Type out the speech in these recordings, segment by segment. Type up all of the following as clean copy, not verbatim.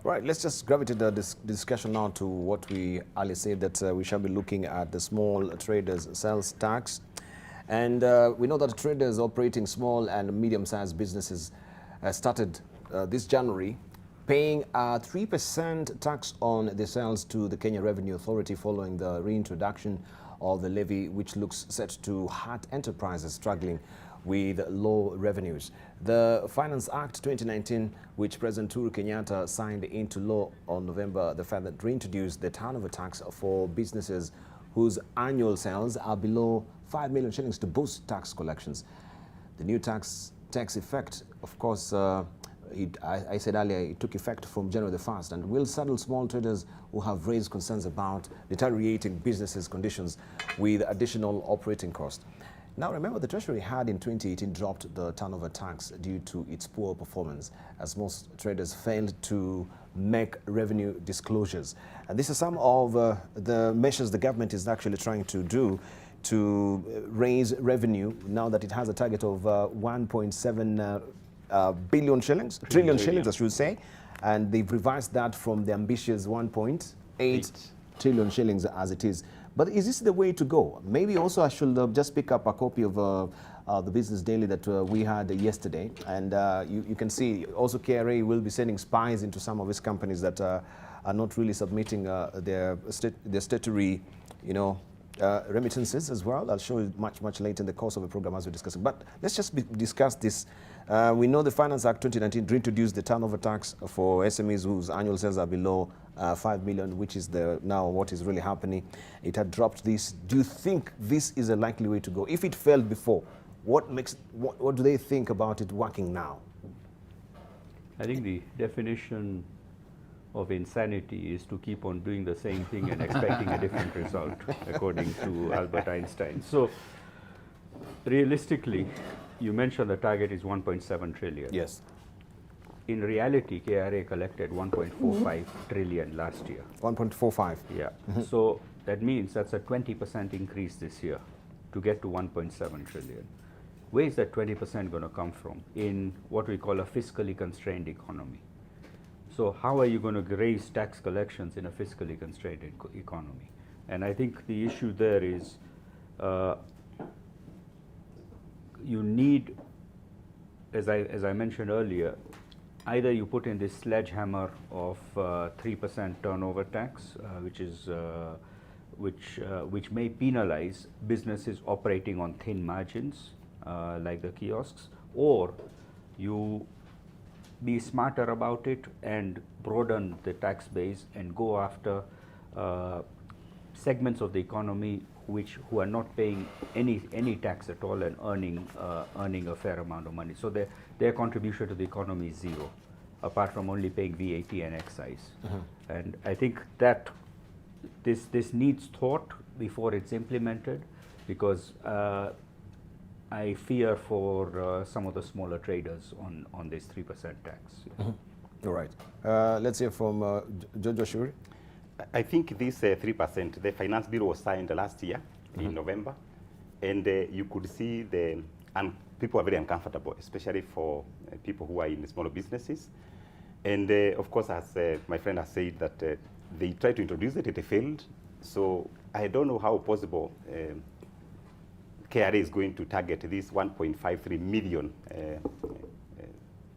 Right, let's just gravitate the discussion now to what we earlier said, that we shall be looking at the small traders sales tax. And we know that traders operating small and medium-sized businesses started this January paying a 3% tax on the sales to the Kenya Revenue Authority following the reintroduction of the levy, which looks set to hurt enterprises struggling with low revenues. The Finance Act 2019, which President Uhuru Kenyatta signed into law on November the 5th, that reintroduced the turnover tax for businesses whose annual sales are below 5 million shillings to boost tax collections. The new tax takes effect, of course, I said earlier, it took effect from January the 1st and will saddle small traders who have raised concerns about deteriorating businesses' conditions with additional operating costs. Now, remember, the Treasury had in 2018 dropped the turnover tax due to its poor performance, as most traders failed to make revenue disclosures. And this is some of the measures the government is actually trying to do to raise revenue now that it has a target of 1.7 billion shillings, trillion shillings, I should say. And they've revised that from the ambitious 1.8 trillion shillings as it is. But is this the way to go? Maybe also I should just pick up a copy of the Business Daily that we had yesterday. And you can see also KRA will be sending spies into some of its companies that are not really submitting their statutory, remittances as well. I'll show you much later in the course of the program as we're discussing. But let's just discuss this. We know the Finance Act 2019 reintroduced the turnover tax for SMEs whose annual sales are below 5 million, which is now what is really happening. It had dropped this. Do you think this is a likely way to go? If it failed before, what do they think about it working now? I think the definition of insanity is to keep on doing the same thing and expecting a different result, according to Albert Einstein. So realistically, you mentioned the target is 1.7 trillion. Yes. In reality, KRA collected 1.45 trillion last year. 1.45. Yeah. So that means that's a 20% increase this year to get to 1.7 trillion. Where is that 20% going to come from in what we call a fiscally constrained economy? So how are you going to raise tax collections in a fiscally constrained economy? And I think the issue there is you need, as I mentioned earlier, either you put in this sledgehammer of 3% turnover tax, which may penalize businesses operating on thin margins, like the kiosks, or you be smarter about it and broaden the tax base and go after segments of the economy who are not paying any tax at all and earning a fair amount of money. So their contribution to the economy is zero, apart from only paying VAT and excise. And I think that this needs thought before it's implemented, because I fear for some of the smaller traders on this 3% tax. All right. Let's hear from Jojo Shuri. I think this 3%, the Finance Bill was signed last year in November, and you could see people are very uncomfortable, especially for people who are in smaller businesses. And of course, as my friend has said, that they tried to introduce it, it failed. So I don't know how possible KRA is going to target these 1.53 million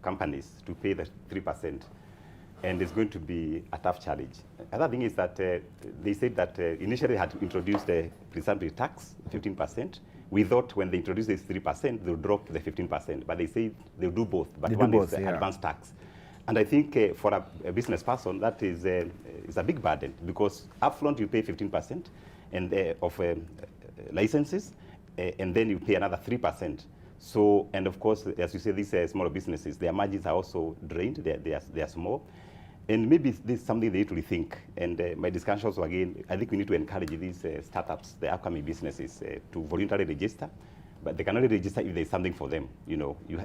companies to pay the 3%. And it's going to be a tough challenge. Another thing is that they said that initially they had introduced the presumptive tax, 15%. We thought when they introduced this 3%, they'll drop the 15%, but they say they'll do both. But one is advanced tax. And I think for a business person, that is a big burden, because upfront you pay 15% of licenses, and then you pay another 3%. So, and of course, as you say, these smaller businesses, their margins are also drained, they are small. And maybe this is something they need to rethink. And my discussion also, again, I think we need to encourage these startups, the upcoming businesses, to voluntarily register. But they can only register if there's something for them.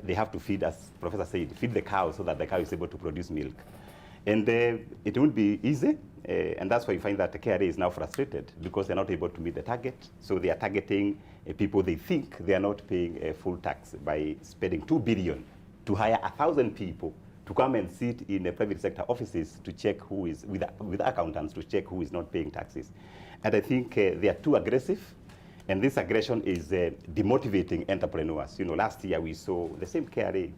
They have to feed, as Professor said, feed the cow so that the cow is able to produce milk. And it won't be easy. And that's why you find that the KRA is now frustrated, because they're not able to meet the target. So they are targeting people they think they are not paying full tax by spending 2 billion to hire 1,000 people to come and sit in a private sector offices to check who is, with accountants to check who is not paying taxes. And I think they are too aggressive, and this aggression is demotivating entrepreneurs. You know, last year we saw the same KRA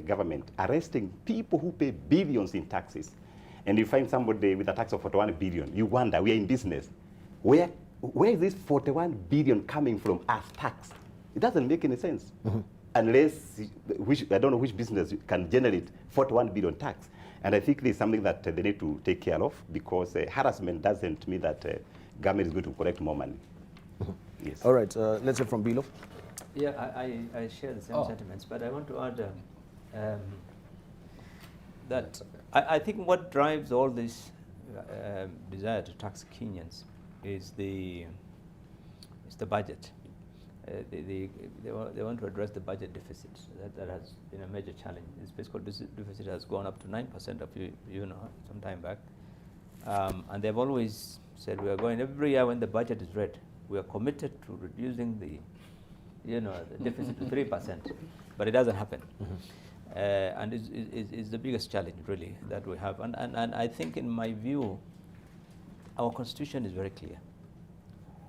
government arresting people who pay billions in taxes. And you find somebody with a tax of 41 billion, you wonder, we are in business. Where is this 41 billion coming from as tax? It doesn't make any sense. Unless, I don't know which business can generate 41 billion tax. And I think this is something that they need to take care of, because harassment doesn't mean that government is going to collect more money. Yes. All right, let's hear from Bilo. Yeah, I share the same sentiments, but I want to add that I think what drives all this desire to tax Kenyans is the budget. They want to address the budget deficit. That has been a major challenge. This fiscal deficit has gone up to 9% of you know, some time back. And they've always said, we are going, every year when the budget is read, we are committed to reducing the deficit to 3%, but it doesn't happen. And it's the biggest challenge, really, that we have. And I think, in my view, our constitution is very clear,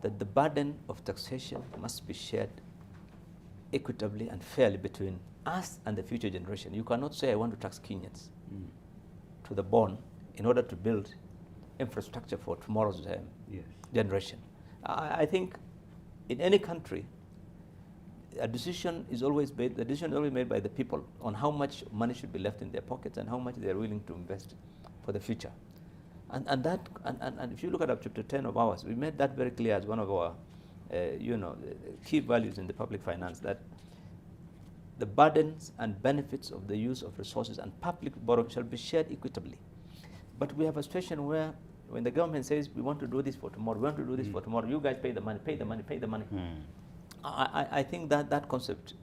that the burden of taxation must be shared equitably and fairly between us and the future generation. You cannot say, I want to tax Kenyans to the bone in order to build infrastructure for tomorrow's generation. I think in any country, a decision is always made. The decision is always made by the people on how much money should be left in their pockets and how much they are willing to invest for the future. And if you look at Chapter 10 of ours, we made that very clear as one of our key values in the public finance, that the burdens and benefits of the use of resources and public borrowing shall be shared equitably. But we have a situation where, when the government says, we want to do this for tomorrow, we want to do this for tomorrow, you guys pay the money, pay the money, pay the money. I think that concept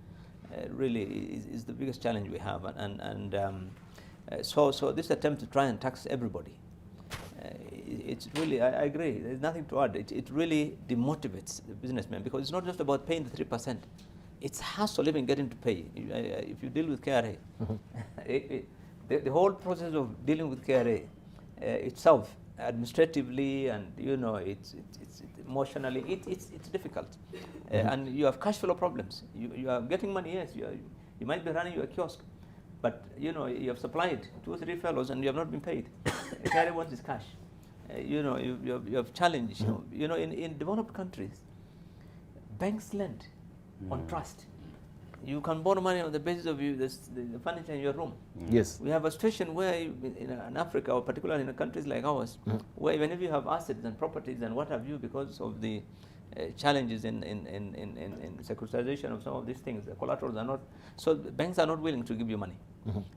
really is the biggest challenge we have. So this attempt to try and tax everybody, it's really, I agree, there's nothing to add. It really demotivates the businessman, because it's not just about paying the 3%. It's hassle even getting to pay. If you deal with KRA, the whole process of dealing with KRA itself, administratively and it's emotionally, it's difficult. And you have cash flow problems. You are getting money, yes, you might be running your kiosk, but you have supplied 2 or 3 fellows and you have not been paid. KRA wants his cash. You have challenge. In developed countries, banks lend on trust. You can borrow money on the basis of the furniture in your room. Yes. We have a situation where in Africa, or particularly in countries like ours, where even if you have assets and properties and what have you, because of the challenges in securitization of some of these things, the collaterals are not, so the banks are not willing to give you money.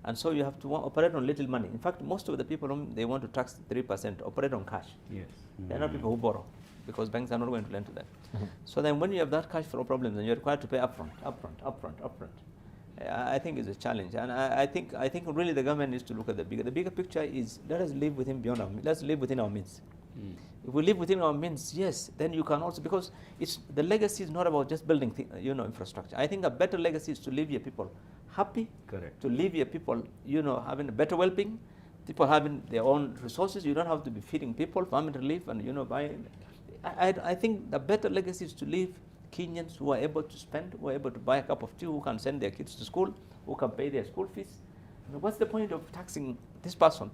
And so you have to operate on little money. In fact, most of the people whom they want to tax 3% operate on cash. Yes. They're not people who borrow, because banks are not going to lend to them. So then when you have that cash flow problem, then you're required to pay upfront. I think it's a challenge. And I think really the government needs to look at the bigger picture is, let us live within let's live within our means. If we live within our means, yes, then you can also, because the legacy is not about just building infrastructure. I think a better legacy is to leave your people happy. Correct. To leave your people, having a better well-being, people having their own resources. You don't have to be feeding people, famine relief, and buying. I think the better legacy is to leave Kenyans who are able to spend, who are able to buy a cup of tea, who can send their kids to school, who can pay their school fees. What's the point of taxing this person?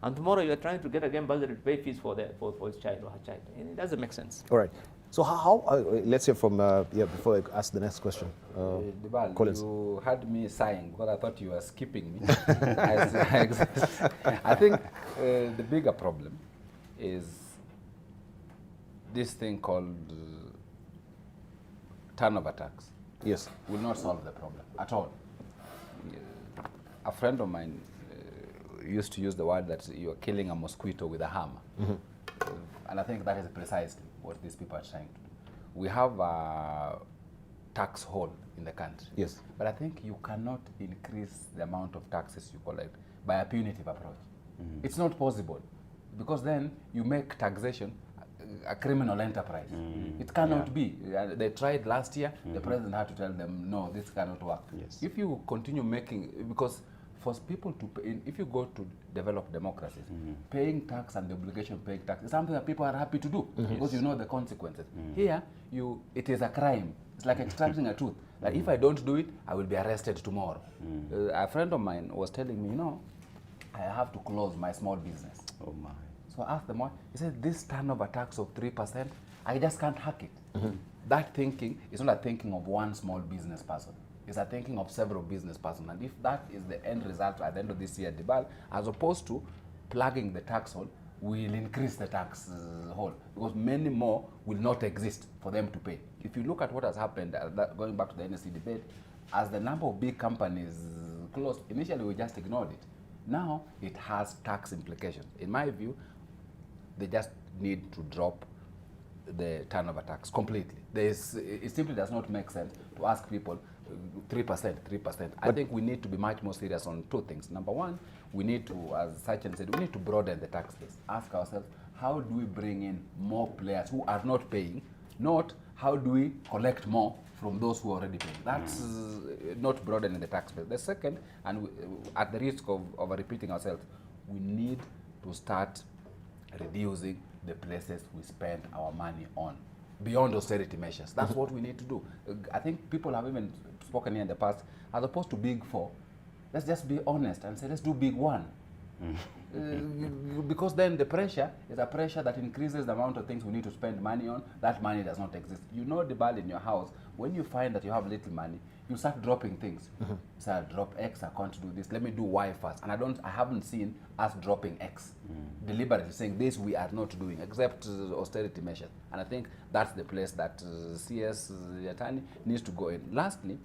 And tomorrow you are trying to get a game buzzard to pay fees for his child or her child. And it doesn't make sense. All right. So how let's hear from, before I ask the next question. Collins. You had me sighing because I thought you were skipping me. I think the bigger problem is this thing called turnover tax. Yes. Will not solve the problem at all. A friend of mine used to use the word that you're killing a mosquito with a hammer. And I think that is precisely what these people are trying to do. We have a tax hole in the country. Yes. But I think you cannot increase the amount of taxes you collect by a punitive approach. It's not possible, because then you make taxation a criminal enterprise. It cannot be. They tried last year. The president had to tell them, no, this cannot work. Yes. If you continue making, because for people to pay, if you go to developed democracies, paying tax and the obligation of paying tax is something that people are happy to do because you know the consequences. Here, it is a crime. It's like extracting a tooth. Like if I don't do it, I will be arrested tomorrow. A friend of mine was telling me, I have to close my small business. Oh my. So I asked them why. He said, this turnover tax of 3%, I just can't hack it. That thinking is not a thinking of one small business person. It's a thinking of several business persons. And if that is the end result at the end of this year, as opposed to plugging the tax hole, will increase the tax hole because many more will not exist for them to pay. If you look at what has happened, going back to the NSC debate, as the number of big companies closed, initially we just ignored it. Now it has tax implications. In my view, they just need to drop the turnover tax completely. It simply does not make sense to ask people 3%. I think we need to be much more serious on two things. Number one, we need to, as Sachin said, we need to broaden the tax base. Ask ourselves, how do we bring in more players who are not paying? Not how do we collect more from those who are already paying. That's not broadening the tax base. The second, and at the risk of repeating ourselves, we need to start reducing the places we spend our money on beyond austerity measures. That's what we need to do. I think people have even spoken here in the past, as opposed to big four, let's just be honest and say, let's do big one. Because then the pressure is a pressure that increases the amount of things we need to spend money on. That money does not exist. You know the ball in your house, when you find that you have little money, you start dropping things. So I'll drop X, I can't do this, let me do Y first. And I haven't seen us dropping X. Deliberately saying this we are not doing, except austerity measures. And I think that's the place that CS Yatani needs to go in. Lastly,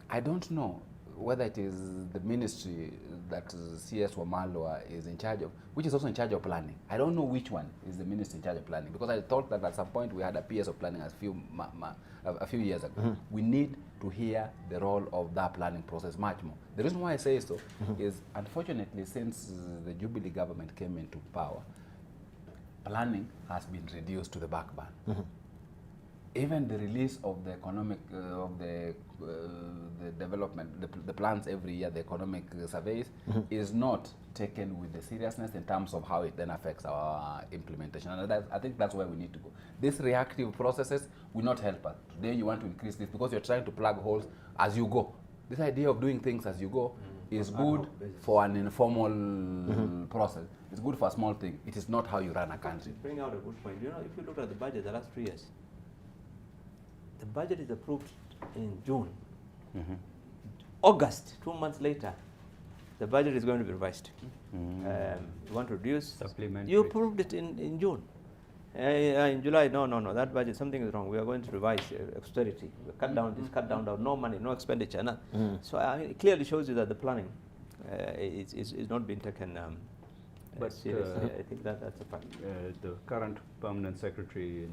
I don't know whether it is the ministry that CS Wamalwa is in charge of, which is also in charge of planning. I don't know which one is the ministry in charge of planning, because I thought that at some point we had a PS of planning a few years ago. We need to hear the role of that planning process much more. The reason why I say so is, unfortunately, since the Jubilee government came into power, planning has been reduced to the back burner. Even the release of the economic, the development, the plans every year, the economic surveys, is not taken with the seriousness in terms of how it then affects our implementation. And I think that's where we need to go. These reactive processes will not help us. Today you want to increase this because you're trying to plug holes as you go. This idea of doing things as you go is good for an informal process. It's good for a small thing. It is not how you run a country. Bring out a good point. If you look at the budget the last 3 years, the budget is approved in June. August, 2 months later, the budget is going to be revised. You want to reduce? Supplementary. You approved it in June. In July, no, that budget, something is wrong. We are going to revise austerity. Cut down this, cut down that, no money, no expenditure. So it clearly shows you that the planning is not being taken seriously. I think that's a fact. The current permanent secretary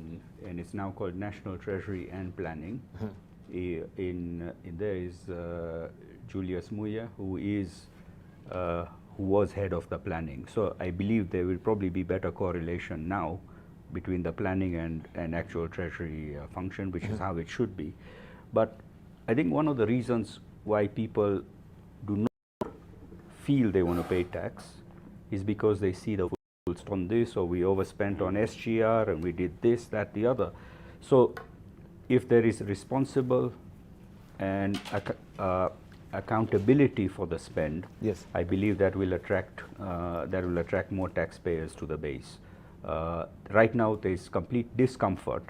and it's now called National Treasury and Planning. In there is Julius Muya, who was head of the planning. So I believe there will probably be better correlation now between the planning and actual treasury function, which is how it should be. But I think one of the reasons why people do not feel they want to pay tax is because they see the on this, or we overspent on SGR and we did this, that, the other. So if there is responsible and accountability for the spend, yes, I believe that will attract more taxpayers to the base. Right now there is complete discomfort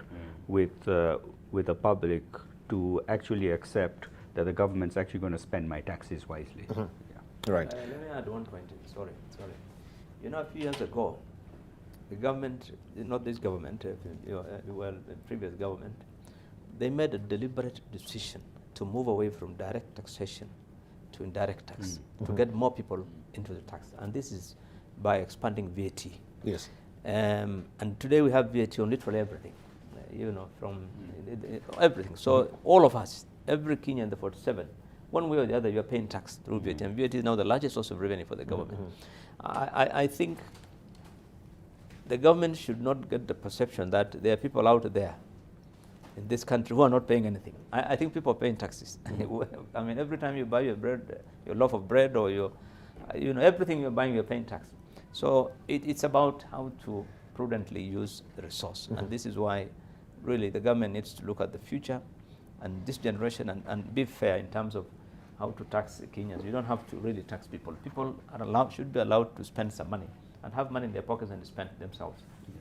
with the public to actually accept that the government's actually going to spend my taxes wisely. Right. Let me add one point. Sorry. A few years ago, the government, not this government, the previous government, they made a deliberate decision to move away from direct taxation to indirect tax, to get more people into the tax. And this is by expanding VAT. Yes. And today we have VAT on literally everything, from everything. So all of us, every Kenyan, the 47, one way or the other, you are paying tax through VAT. And VAT is now the largest source of revenue for the government. I think the government should not get the perception that there are people out there in this country who are not paying anything. I think people are paying taxes. I mean, every time you buy your bread, your loaf of bread, or your, everything you're buying, you're paying tax. So it's about how to prudently use the resource. And this is why really the government needs to look at the future and this generation and be fair in terms of how to tax Kenyans. You don't have to really tax people. People are should be allowed to spend some money and have money in their pockets and spend themselves. Yeah.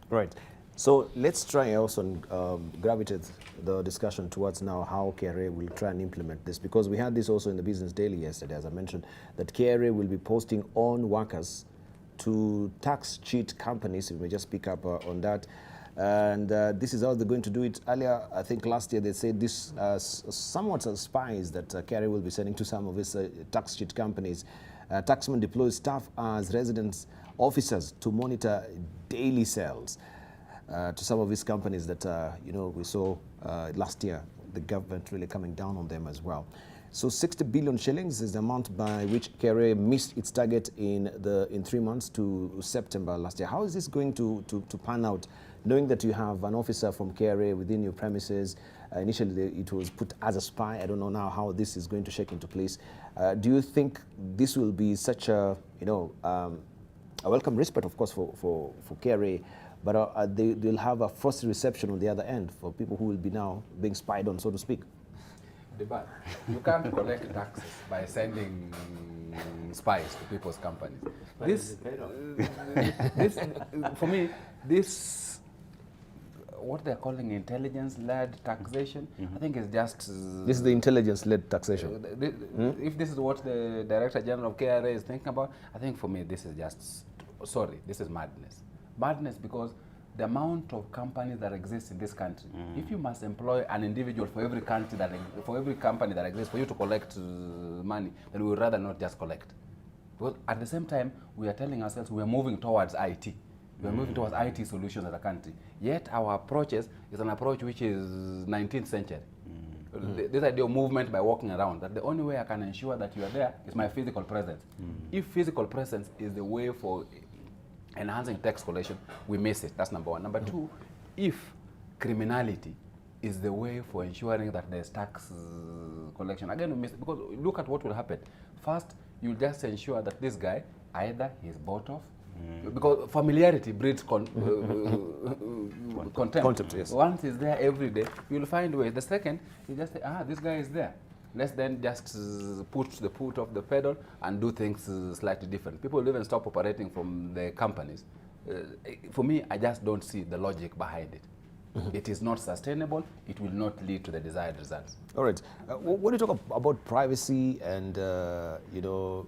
Right. So let's try also gravitate the discussion towards now how KRA will try and implement this, because we had this also in the Business Daily yesterday, as I mentioned, that KRA will be posting on workers to tax cheat companies. We may just pick up on that. And this is how they're going to do it. Earlier, I think last year, they said this somewhat as spies that KRA will be sending to some of its tax cheat companies. Taxman deploys staff as residence officers to monitor daily sales to some of these companies that we saw last year, the government really coming down on them as well. So 60 billion shillings is the amount by which KRA missed its target in 3 months to September last year. How is this going to pan out, knowing that you have an officer from KRA within your premises? Initially, it was put as a spy. I don't know now how this is going to shake into place. Do you think this will be such a welcome respite, of course, for KRA, but they'll have a first reception on the other end for people who will be now being spied on, so to speak? But you can't collect taxes by sending spies to people's companies. For me, what they're calling intelligence-led taxation, I think is just... This is the intelligence-led taxation. If this is what the Director General of KRA is thinking about, I think for me this is just, this is madness. Madness because the amount of companies that exist in this country, if you must employ an individual for every company that exists for you to collect money, then we would rather not just collect. Because at the same time, we are telling ourselves we are moving towards IT. We are moving towards IT solutions as a country. Yet our approach is an approach which is 19th century. This idea of movement by walking around, that the only way I can ensure that you are there is my physical presence. If physical presence is the way for enhancing tax collection, we miss it. That's number one. Number two, if criminality is the way for ensuring that there's tax collection, again we miss it, because look at what will happen. First, you'll just ensure that this guy, either he's bought off, because familiarity breeds contempt. Yes. Once he's there every day, you'll find ways. The second, you just say, this guy is there. Let's then just put the foot off the pedal and do things slightly different. People will even stop operating from the companies. For me, I just don't see the logic behind it. It is not sustainable. It will not lead to the desired results. All right. When you talk about privacy and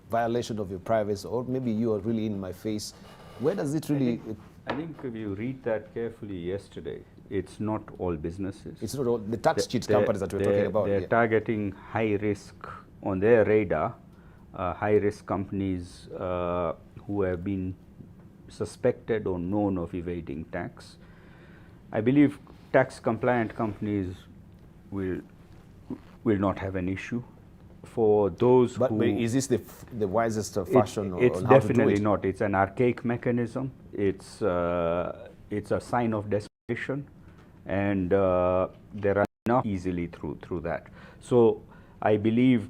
violation of your privacy, or maybe you are really in my face, where does it really? I think if you read that carefully yesterday, it's not all businesses. It's not all the tax cheat companies that we're talking about. They're targeting high risk on their radar, high risk companies who have been suspected or known of evading tax. I believe tax compliant companies will not have an issue. For those but who... is this the wisest fashion it's on how definitely to do it? not. It's an archaic mechanism. It's a sign of desperation, and there are not easily through that. So I believe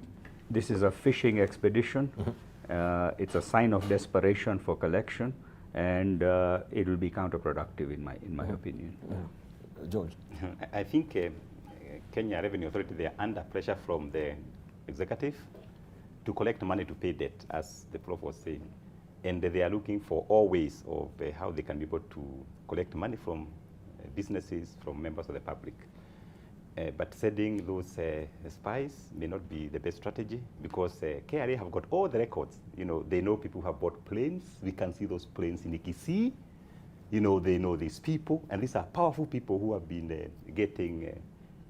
this is a fishing expedition. It's a sign of desperation for collection, and it will be counterproductive in my opinion. George? I think Kenya Revenue Authority, they are under pressure from the executive to collect money to pay debt, as the Prof was saying. And they are looking for all ways of how they can be able to collect money from businesses, from members of the public. But sending those spies may not be the best strategy, because KRA have got all the records. They know people who have bought planes. We can see those planes in Ikisi. They know these people, and these are powerful people who have been getting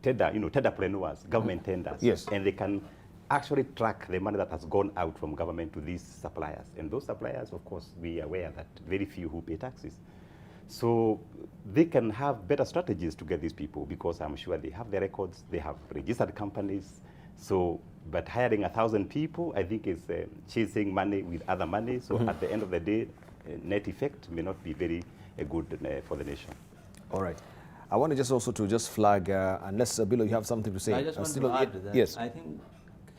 tenderpreneurs, government tenders. Yes. And they can actually track the money that has gone out from government to these suppliers. And those suppliers, of course, we are aware that very few who pay taxes. So they can have better strategies to get these people, because I'm sure they have the records, they have registered companies. So, but hiring 1,000 people, I think, is chasing money with other money. So at the end of the day, net effect may not be very good for the nation. All right. I want to just also to just flag, unless Bilo, you have something to say. I just want still to add to that. Yes. I think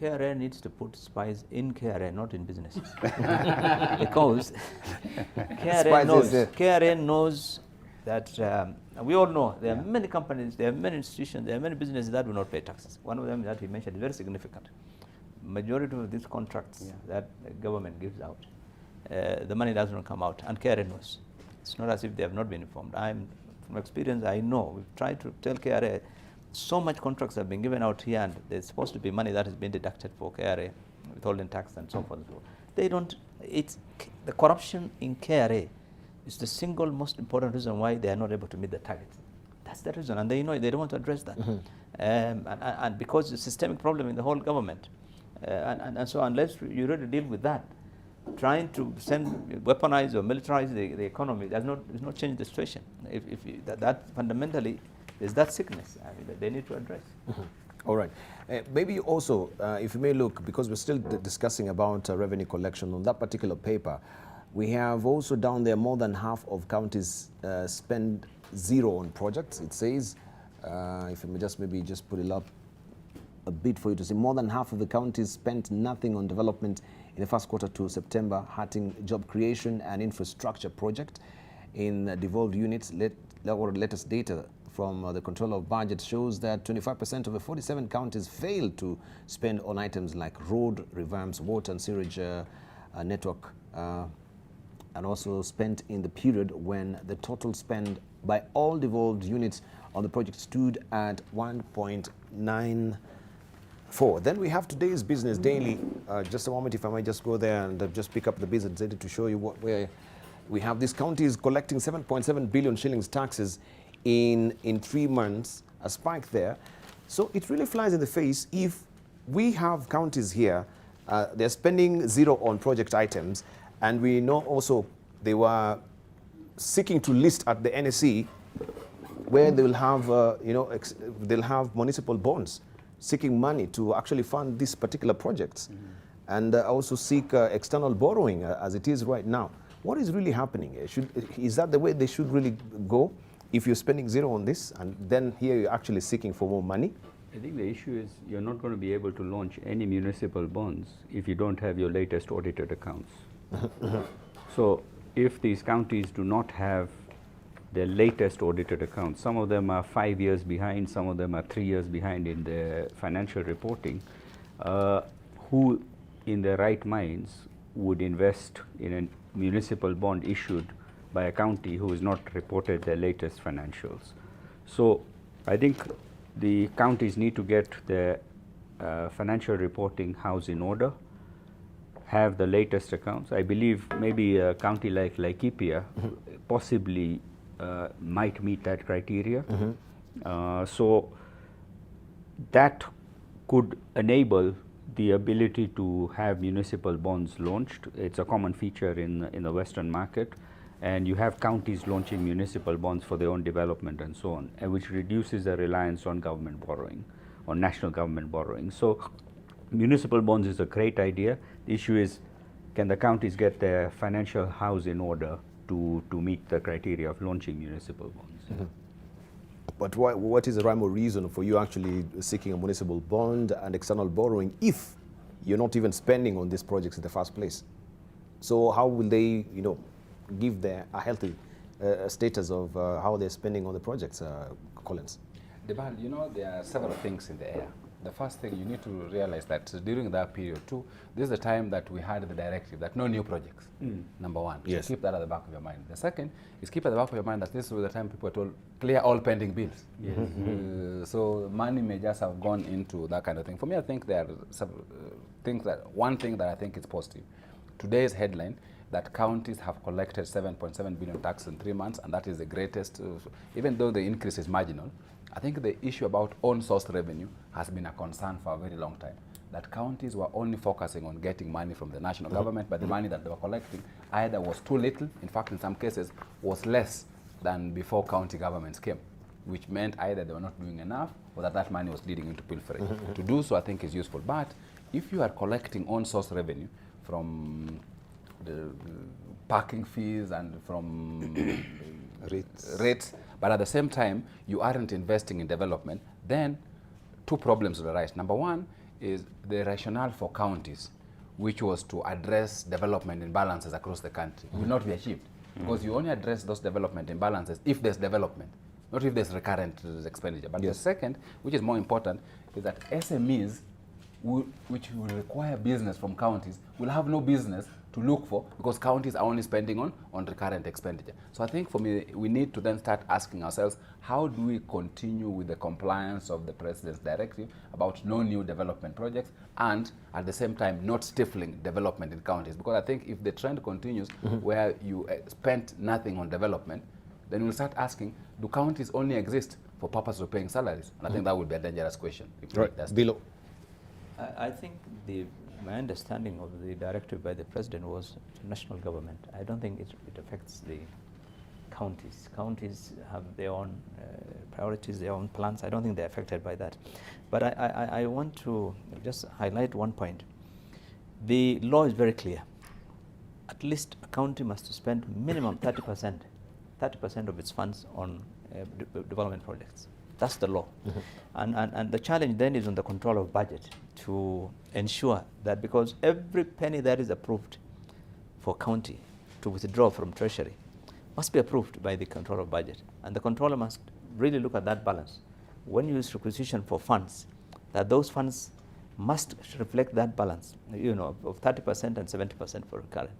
KRA needs to put spies in KRA, not in businesses. Because KRA knows that we all know there are many companies, there are many institutions, there are many businesses that do not pay taxes. One of them that he mentioned is very significant. Majority of these contracts that the government gives out, the money does not come out, and KRA knows. It's not as if they have not been informed. From experience, I know. We've tried to tell KRA, so much contracts have been given out here, and there's supposed to be money that has been deducted for KRA, withholding tax and so forth. They don't, the corruption in KRA is the single most important reason why they are not able to meet the target. That's the reason, and they know it, they don't want to address that. And because it's a systemic problem in the whole government. And so unless you really deal with that, trying to weaponize or militarize the economy does not change the situation. That fundamentally is that sickness that they need to address. All right. Maybe also, if you may look, because we're still discussing about revenue collection on that particular paper, we have also down there more than half of counties spend zero on projects. It says, if you may just put it up a bit for you to see, more than half of the counties spent nothing on development in the first quarter to September, hurting job creation and infrastructure project in devolved units. Latest data from the Controller of Budget shows that 25% of the 47 counties failed to spend on items like road revamps, water and sewage network, and also spent in the period when the total spend by all devolved units on the project stood at 1.94. Then we have today's Business Daily. Just a moment, if I might just go there and just pick up the Business Daily to show you where we have these counties collecting 7.7 billion shillings taxes in 3 months, a spike there. So it really flies in the face. If we have counties here, they're spending zero on project items, and we know also they were seeking to list at the NSE, where they will have, they'll have municipal bonds seeking money to actually fund these particular projects, and also seek external borrowing as it is right now. What is really happening? Is that the way they should really go? If you're spending zero on this, and then here you're actually seeking for more money? I think the issue is you're not going to be able to launch any municipal bonds if you don't have your latest audited accounts. So if these counties do not have their latest audited accounts, some of them are 5 years behind, some of them are 3 years behind in their financial reporting, who in their right minds would invest in a municipal bond issued by a county who has not reported their latest financials? So I think the counties need to get their financial reporting house in order, have the latest accounts. I believe maybe a county like Laikipia possibly might meet that criteria. So that could enable the ability to have municipal bonds launched. It's a common feature in the Western market, and you have counties launching municipal bonds for their own development and so on, and which reduces the reliance on government borrowing, on national government borrowing. So municipal bonds is a great idea. The issue is, can the counties get their financial house in order to meet the criteria of launching municipal bonds? But what is the rhyme or reason for you actually seeking a municipal bond and external borrowing if you're not even spending on these projects in the first place? So how will they, give a healthy status of how they're spending on the projects, Collins? Debal, there are several things in the air. The first thing you need to realize that during that period too, this is the time that we had the directive that no new projects, number one. Yes. So keep that at the back of your mind. The second is keep at the back of your mind that this was the time people were told, clear all pending bills. Yes. So money may just have gone into that kind of thing. For me, I think there are several things one thing that I think is positive. Today's headline, that counties have collected 7.7 billion tax in 3 months, and that is the greatest, even though the increase is marginal. I think the issue about own source revenue has been a concern for a very long time, that counties were only focusing on getting money from the national government, but the money that they were collecting either was too little, in fact in some cases was less than before county governments came, which meant either they were not doing enough or that money was leading into pilfering. To do so I think is useful, but if you are collecting own source revenue from the parking fees and from rates, but at the same time, you aren't investing in development, then two problems will arise. Number one is the rationale for counties, which was to address development imbalances across the country, will not be achieved. Because you only address those development imbalances if there's development, not if there's recurrent expenditure. But the second, which is more important, is that SMEs, which will require business from counties, will have no business to look for because counties are only spending on recurrent expenditure. So I think for me, we need to then start asking ourselves, how do we continue with the compliance of the President's directive about no new development projects and at the same time not stifling development in counties? Because I think if the trend continues where you spend nothing on development, then we'll start asking, do counties only exist for purpose of paying salaries? And I think that would be a dangerous question. Right, below. I think my understanding of the directive by the President was national government. I don't think it affects the counties. Counties have their own priorities, their own plans. I don't think they're affected by that. But I want to just highlight one point. The law is very clear. At least a county must spend minimum 30% of its funds on development projects. That's the law. And the challenge then is on the control of budget to ensure that, because every penny that is approved for county to withdraw from treasury must be approved by the controller of budget. And the controller must really look at that balance. When you use requisition for funds, that those funds must reflect that balance, you know, of 30% and 70% for recurrent.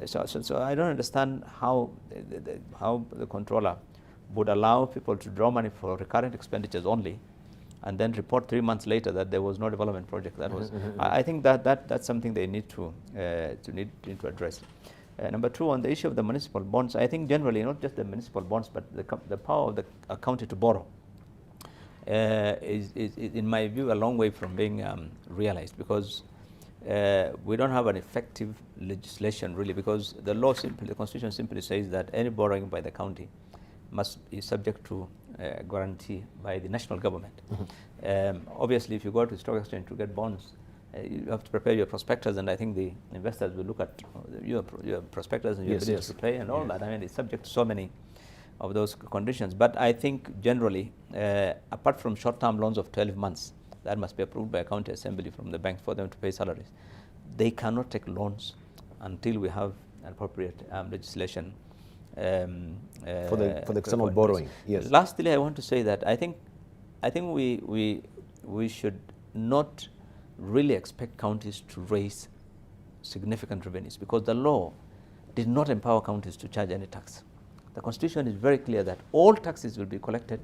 So I don't understand how the controller would allow people to draw money for recurrent expenditures only, and then report 3 months later that there was no development project. That was, I think that's something they need to address. Number two, on the issue of the municipal bonds, I think generally not just the municipal bonds, but the power of the county to borrow is in my view a long way from being realized, because we don't have an effective legislation really, because the law the constitution simply says that any borrowing by the county must be subject to guarantee by the national government. Obviously, if you go to the stock exchange to get bonds, you have to prepare your prospectus, and I think the investors will look at your prospectus and your ability to pay and all that. I mean, it's subject to so many of those conditions. But I think generally, apart from short-term loans of 12 months, that must be approved by a county assembly from the bank for them to pay salaries. They cannot take loans until we have appropriate legislation for the external borrowing. Yes. Lastly, I want to say that I think we should not really expect counties to raise significant revenues, because the law did not empower counties to charge any tax. The constitution is very clear that all taxes will be collected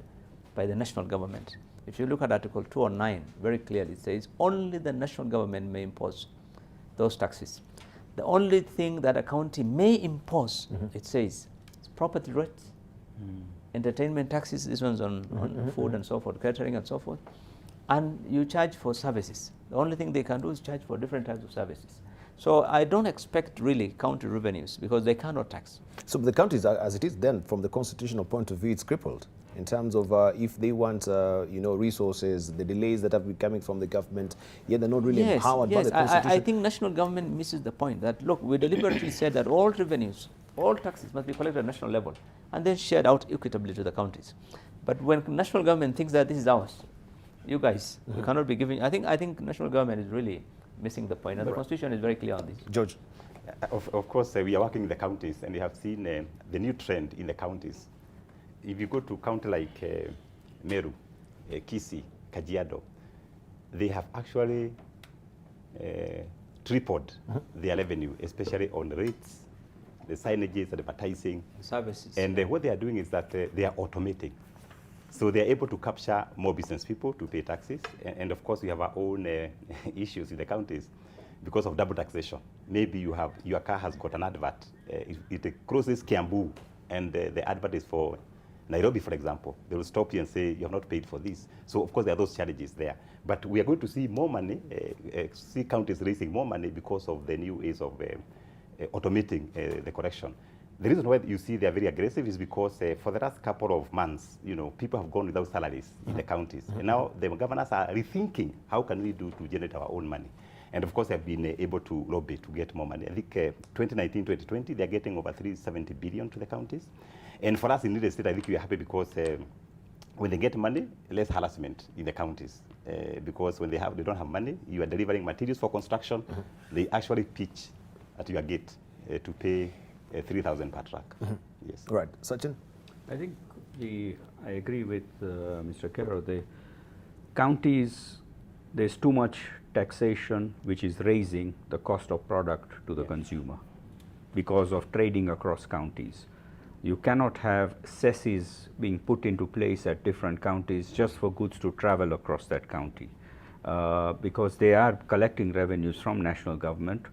by the national government. If you look at Article 209, very clearly it says only the national government may impose those taxes. The only thing that a county may impose, it says, is property rates, entertainment taxes, this one's on food and so forth, catering and so forth, and you charge for services. The only thing they can do is charge for different types of services. So I don't expect really county revenues, because they cannot tax. So the counties, as it is then, from the constitutional point of view, it's crippled in terms of if they want, resources, the delays that have been coming from the government, yet they're not really empowered by the constitution. I think national government misses the point that, look, we deliberately said that all revenues, all taxes must be collected at national level and then shared out equitably to the counties. But when national government thinks that this is ours, you guys, you cannot be giving. I think national government is really missing the point, and the constitution is very clear on this. George. Of course, we are working in the counties, and we have seen the new trend in the counties. If you go to county like Meru, Kisii, Kajiado, they have actually tripled their revenue, especially on rates, the signages, advertising, services. And what they are doing is that they are automating. So they are able to capture more business people to pay taxes. And of course, we have our own issues in the counties because of double taxation. Maybe your car has got an advert. It crosses Kiambu, and the advert is for Nairobi, for example. They will stop you and say, you have not paid for this. So of course, there are those challenges there. But we are going to see more money, see counties raising more money because of the new ways of automating the collection. The reason why you see they are very aggressive is because for the last couple of months, people have gone without salaries in the counties. And now the governors are rethinking how can we do to generate our own money. And of course, they've been able to lobby to get more money. I think 2019, 2020, they're getting over 370 billion to the counties. And for us in real estate, I think we are happy because when they get money, less harassment in the counties. Because when they don't have money, you are delivering materials for construction, they actually pitch at your gate to pay 3,000 per truck. Yes. Right. Sachin? I think I agree with Mr. Kero. The counties, there's too much taxation which is raising the cost of product to the consumer because of trading across counties. You cannot have cesses being put into place at different counties just for goods to travel across that county because they are collecting revenues from national government.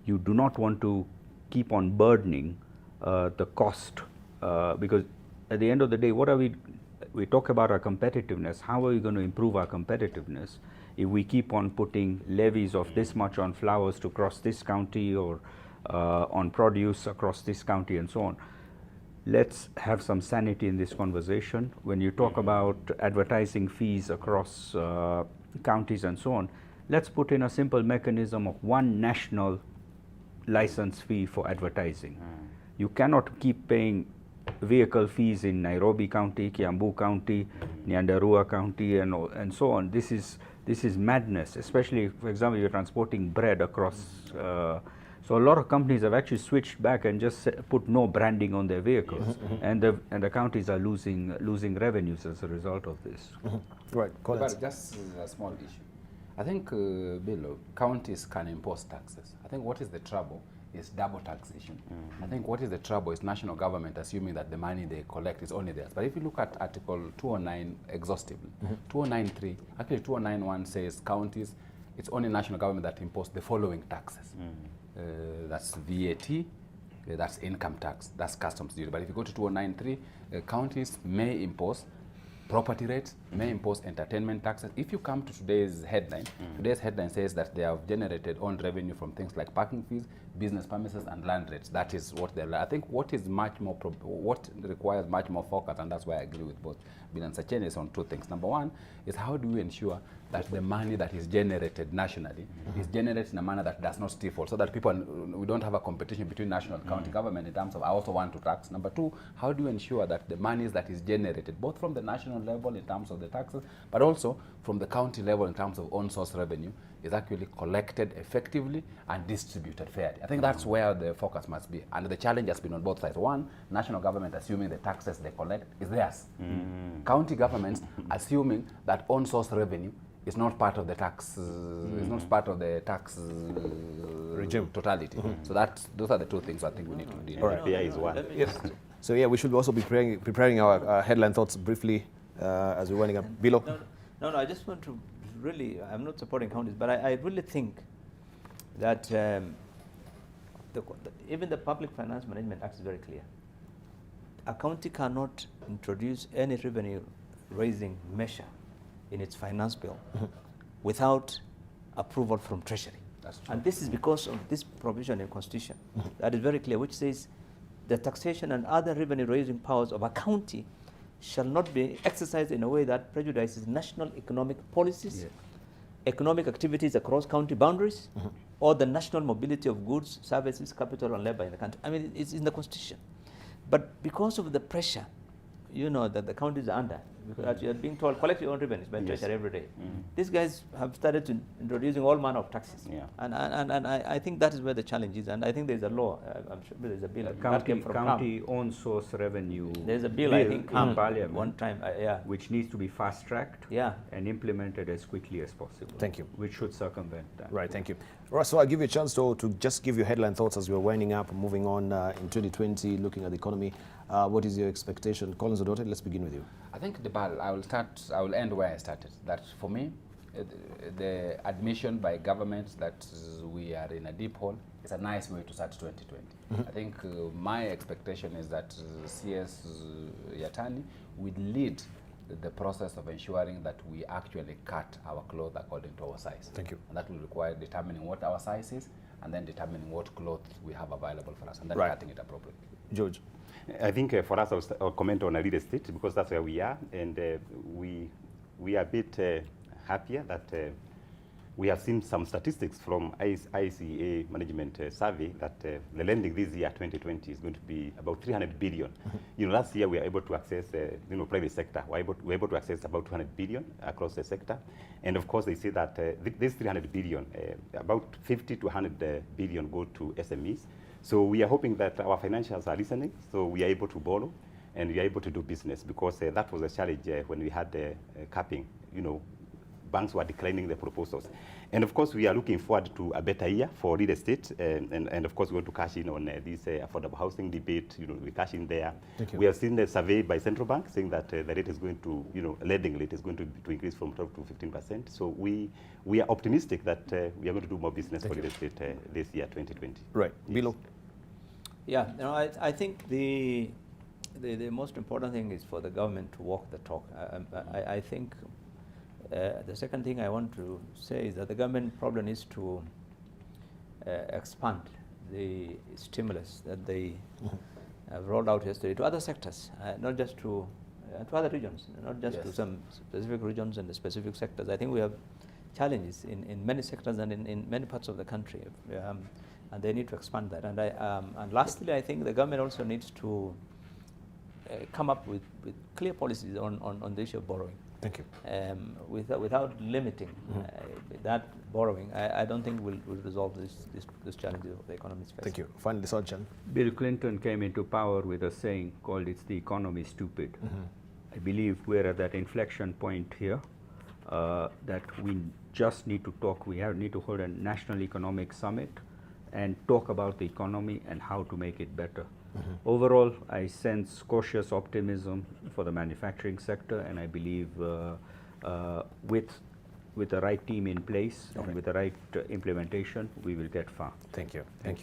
You do not want to keep on burdening the cost because at the end of the day, what are we talk about our competitiveness. How are we going to improve our competitiveness if we keep on putting levies of this much on flowers to cross this county or on produce across this county and so on? Let's have some sanity in this conversation. When you talk about advertising fees across counties and so on, let's put in a simple mechanism of one national license fee for advertising. You cannot keep paying vehicle fees in Nairobi County, Kiambu County, Nyandarua County, and so on. This is madness, especially, for example, you're transporting bread across. So a lot of companies have actually switched back and just put no branding on their vehicles, and the counties are losing revenues as a result of this. Right. But just a small issue. I think, Bill, counties can impose taxes. I think what is the trouble is double taxation. I think what is the trouble is national government assuming that the money they collect is only theirs. But if you look at Article 209 exhaustively, 209.3, actually 209.1 says counties, it's only national government that impose the following taxes. That's VAT, that's income tax, that's customs duty. But if you go to 209.3, counties may impose property rates, may impose entertainment taxes. If you come to today's headline, today's headline says that they have generated own revenue from things like parking fees, business premises, and land rates. That is what they're. I think what is much more, what requires much more focus, and that's why I agree with both Bill and Sachin, is on two things. Number one is how do we ensure that the money that is generated nationally is generated in a manner that does not stifle, so that people, we don't have a competition between national and county government in terms of I also want to tax. Number two, how do you ensure that the money that is generated both from the national level in terms of the taxes, but also from the county level in terms of own source revenue is actually collected effectively and distributed fairly. I think that's where the focus must be. And the challenge has been on both sides. One, national government assuming the taxes they collect is theirs. County governments assuming that own source revenue is not part of the tax, is not part of the tax regime totality. So those are the two things I think we need to deal with. Right. Is one. Yes. So yeah, we should also be preparing our headline thoughts briefly as we're winding up. Bilo? No, I just want to really, I'm not supporting counties, but I really think that even the Public Finance Management Act is very clear. A county cannot introduce any revenue raising measure in its finance bill without approval from Treasury. That's true. And this is because of this provision in Constitution that is very clear, which says the taxation and other revenue raising powers of a county shall not be exercised in a way that prejudices national economic policies, economic activities across county boundaries, or the national mobility of goods, services, capital, and labor in the country. I mean, it's in the Constitution. But because of the pressure, that the counties are under, because you are being told, collect your own revenues by Treasury every day. These guys have started introducing all manner of taxes. And I think that is where the challenge is. And I think there's a law, I'm sure there's a bill. County own source revenue. There's a bill, I think, in Parliament one time, which needs to be fast-tracked and implemented as quickly as possible. Thank you. Which should circumvent that. Right, thank you. Right, so I'll give you a chance to just give your headline thoughts as we're winding up, moving on in 2020, looking at the economy. What is your expectation? Collins Odote, let's begin with you. I think, I will end where I started. That for me, the admission by governments that we are in a deep hole is a nice way to start 2020. I think my expectation is that CS Yatani will lead the process of ensuring that we actually cut our clothes according to our size. Thank you. And that will require determining what our size is and then determining what clothes we have available for us and then cutting it appropriately. George? I think for us, I'll comment on real estate because that's where we are, and we are a bit happier that we have seen some statistics from ICA management survey that the lending this year, 2020, is going to be about 300 billion. You know, last year we were able to access, private sector. We're able to access about 200 billion across the sector. And of course, they say that this 300 billion, about 50 to 100 billion go to SMEs. So we are hoping that our financials are listening, so we are able to borrow and we are able to do business, because that was a challenge when we had the capping. You know, banks were declining the proposals. And of course, we are looking forward to a better year for real estate. And of course, we want to cash in on this affordable housing debate. You know, we cash in there. Thank you. We have seen the survey by central bank saying that the rate is going to, lending rate is going to increase from 12 to 15%. So we are optimistic that we are going to do more business for real estate this year, 2020. Right. Yes. Bilo? Yeah, I think the most important thing is for the government to walk the talk. I think the second thing I want to say is that the government probably needs to expand the stimulus that they have rolled out yesterday to other sectors, not just to other regions, not just to some specific regions and the specific sectors. I think we have challenges in many sectors and in many parts of the country, and they need to expand that. And lastly, I think the government also needs to come up with clear policies on the issue of borrowing. Thank you. Without limiting that borrowing, I don't think we'll resolve this challenge of the economy is facing. Thank you. Finally, Sarjan. Bill Clinton came into power with a saying called "It's the economy, stupid." I believe we're at that inflection point here that we just need to talk. We need to hold a national economic summit and talk about the economy and how to make it better. Overall, I sense cautious optimism for the manufacturing sector, and I believe with the right team in place and with the right implementation, we will get far. Thank you. Thank you.